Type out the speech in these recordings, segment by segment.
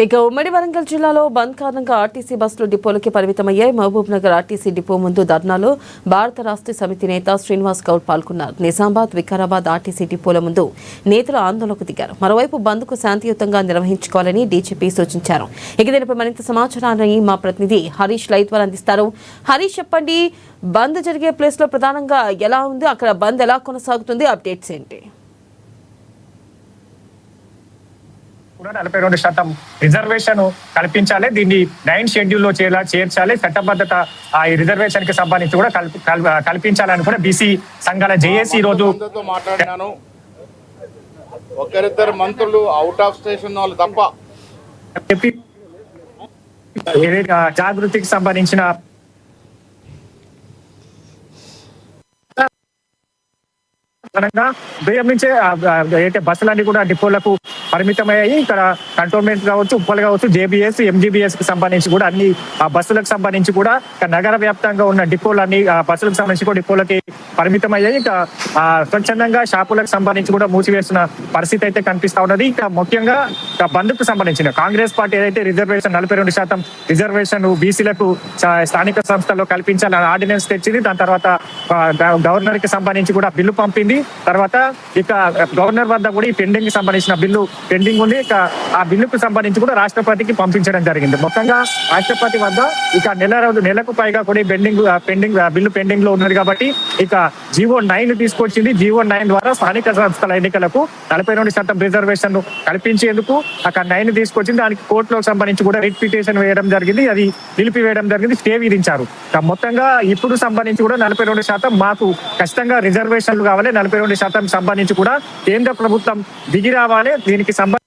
ఇక ఉమ్మడి వరంగల్ జిల్లాలో బంద్ కారణంగా ఆర్టీసీ బస్సులు డిపోలకి పరిమితమయ్యాయి. మహబూబ్ నగర్ ఆర్టీసీ డిపో ముందు ధర్నాలో భారత రాష్ట్ర సమితి నేత శ్రీనివాస్ గౌడ్ పాల్గొన్నారు. నిజామాబాద్, వికారాబాద్ ఆర్టీసీ డిపోల ముందు నేతలు ఆందోళనకు దిగారు. మరోవైపు బంద్కు శాంతియుతంగా నిర్వహించుకోవాలని డీజీపీ సూచించారు. ఇక దీనిపై మరింత సమాచారాన్ని మా ప్రతినిధి హరీష్ లైవ్ ద్వారా అందిస్తారు. హరీష్, చెప్పండి, బంద్ జరిగే ప్లేస్ లో ప్రధానంగా ఎలా ఉంది, అక్కడ బంద్ ఎలా కొనసాగుతుంది, అప్డేట్స్ ఏంటి? 42% రిజర్వేషన్ కల్పించాలి. దీన్ని 9 షెడ్యూల్లో చేర్చాలి. చట్టబద్ధత ఈ రిజర్వేషన్ కి సంబంధించి కూడా కల్పించాలని కూడా బీసీ సంఘాల జేఏసీ రోజు మాట్లాడినాను. ఒకరిద్దరు మంత్రులు అవుట్ ఆఫ్ స్టేషన్ వాళ్ళు తప్ప జాగృతికి సంబంధించిన ఉదయం నుంచే అయితే బస్సులన్నీ కూడా డిపోలకు పరిమితమయ్యాయి. ఇక్కడ కంటోన్మెంట్ కావచ్చు, ఉప్పల్ కావచ్చు, జేబీఎస్, ఎంజీబీఎస్ కి సంబంధించి కూడా అన్ని బస్సులకు సంబంధించి కూడా నగర వ్యాప్తంగా ఉన్న డిపోలన్నీ బస్సులకు సంబంధించి కూడా డిపోలకి పరిమితమయ్యాయి. ఇక స్వచ్ఛందంగా షాపులకు సంబంధించి కూడా మూసివేసిన పరిస్థితి అయితే కనిపిస్తా ఉన్నది. ఇక ముఖ్యంగా బంద్కు సంబంధించిన కాంగ్రెస్ పార్టీ ఏదైతే రిజర్వేషన్ 42% రిజర్వేషన్ బీసీలకు స్థానిక సంస్థల్లో కల్పించాలని ఆర్డినెన్స్ తెచ్చింది. దాని తర్వాత గవర్నర్ కి సంబంధించి కూడా బిల్లు పంపింది. తర్వాత ఇక గవర్నర్ వద్ద కూడా ఈ పెండింగ్ కి సంబంధించిన బిల్లు పెండింగ్ ఉంది. ఇక ఆ బిల్లుకు సంబంధించి కూడా రాష్ట్రపతికి పంపించడం జరిగింది. మొత్తంగా రాష్ట్రపతి వద్ద ఇక నెలకు పైగా కూడా బిల్లు పెండింగ్ లో ఉన్నది కాబట్టి ఇక జీవో 9 తీసుకొచ్చింది. జీవో 9 ద్వారా స్థానిక సంస్థల ఎన్నికలకు 42% రిజర్వేషన్ కల్పించేందుకు అక్కడ 9 తీసుకొచ్చింది. దానికి కోర్టులో సంబంధించి కూడా రిట్ పిటిషన్ వేయడం జరిగింది. అది నిలిపివేయడం జరిగింది, స్టే విధించారు. మొత్తంగా ఇప్పుడు సంబంధించి కూడా 42% మాకు ఖచ్చితంగా రిజర్వేషన్లు కావాలి. 42% సంబంధించి కూడా కేంద్ర ప్రభుత్వం దిగి రావాలి. దీనికి సంబంధించి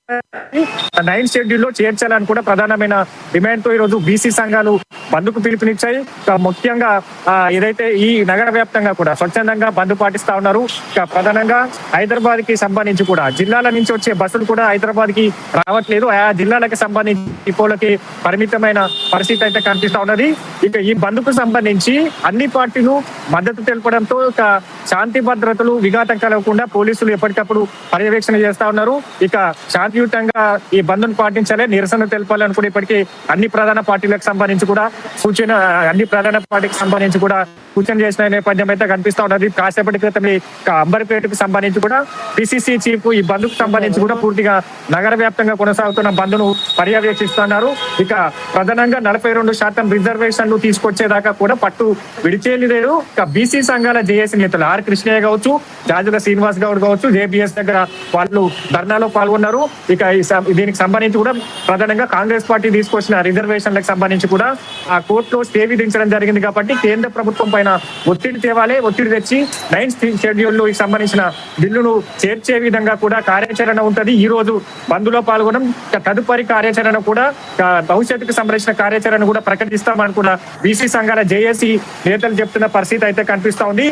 9 షెడ్యూల్లో చేర్చాలని కూడా ప్రధానమైన డిమాండ్ తో ఈరోజు బీసీ సంఘాలు బంద్కు పిలుపునిచ్చాయి. ముఖ్యంగా ఏదైతే ఈ నగర వ్యాప్తంగా కూడా స్వచ్ఛందంగా బంద్ పాటిస్తా ఉన్నారు. ప్రధానంగా హైదరాబాద్ కి సంబంధించి కూడా జిల్లాల నుంచి వచ్చే బస్సులు కూడా హైదరాబాద్ కి రావట్లేదు. ఆ జిల్లాలకు సంబంధించి డిపోలకి పరిమితమైన పరిస్థితి అయితే కనిపిస్తా ఉన్నది. ఇక ఈ బంద్కు సంబంధించి అన్ని పార్టీలు మద్దతు తెలపడంతో ఇక శాంతి భద్రతలు విఘాతం కలగకుండా పోలీసులు ఎప్పటికప్పుడు పర్యవేక్షణ చేస్తా ఉన్నారు. ఇక శాంతియుతంగా ఈ బంద్ను పాటించాలి, నిరసన తెలపాలని కూడా ఇప్పటికీ అన్ని ప్రధాన పార్టీలకు సంబంధించి కూడా సూచన చేసిన నేపథ్యం అయితే కనిపిస్తా ఉన్నది. కాసేపటి క్రితం అంబర్పేటకు సంబంధించి కూడా పిసిసి చీఫ్ ఈ బంద్కు సంబంధించి కూడా పూర్తిగా నగర వ్యాప్తంగా కొనసాగుతున్న బంద్ను పర్యవేక్షిస్తున్నారు. ఇక ప్రధానంగా 42% రిజర్వేషన్లు తీసుకొచ్చేదాకా కూడా పట్టు విడిచేది లేదు. ఇక బీసీ సంఘాల జేఏసీ నేతలు ఆర్ కృష్ణయ్య కావచ్చు, జాజుల శ్రీనివాస్ గౌడ్ కావచ్చు, జేబీఎస్ దగ్గర వాళ్ళు ధర్నాలో పాల్గొన్నారు. ఇక దీనికి సంబంధించి కూడా ప్రధానంగా కాంగ్రెస్ పార్టీ తీసుకొచ్చిన రిజర్వేషన్లకు సంబంధించి కూడా ఆ కోర్టులో స్టే విధించడం జరిగింది. కాబట్టి కేంద్ర ప్రభుత్వం పైన ఒత్తిడి తేవాలి. ఒత్తిడి తెచ్చి 9 షెడ్యూల్లో సంబంధించిన బిల్లును చేర్చే విధంగా కూడా కార్యాచరణ ఉంటది. ఈ రోజు బంద్లో పాల్గొనడం, తదుపరి కార్యాచరణ కూడా భవిష్యత్తుకు సంబంధించిన కార్యాచరణ కూడా ప్రకటిస్తామని కూడా బీసీ సంఘాల జేఏసీ నేతలు చెప్తున్న పరిస్థితి అయితే కనిపిస్తా ఉంది.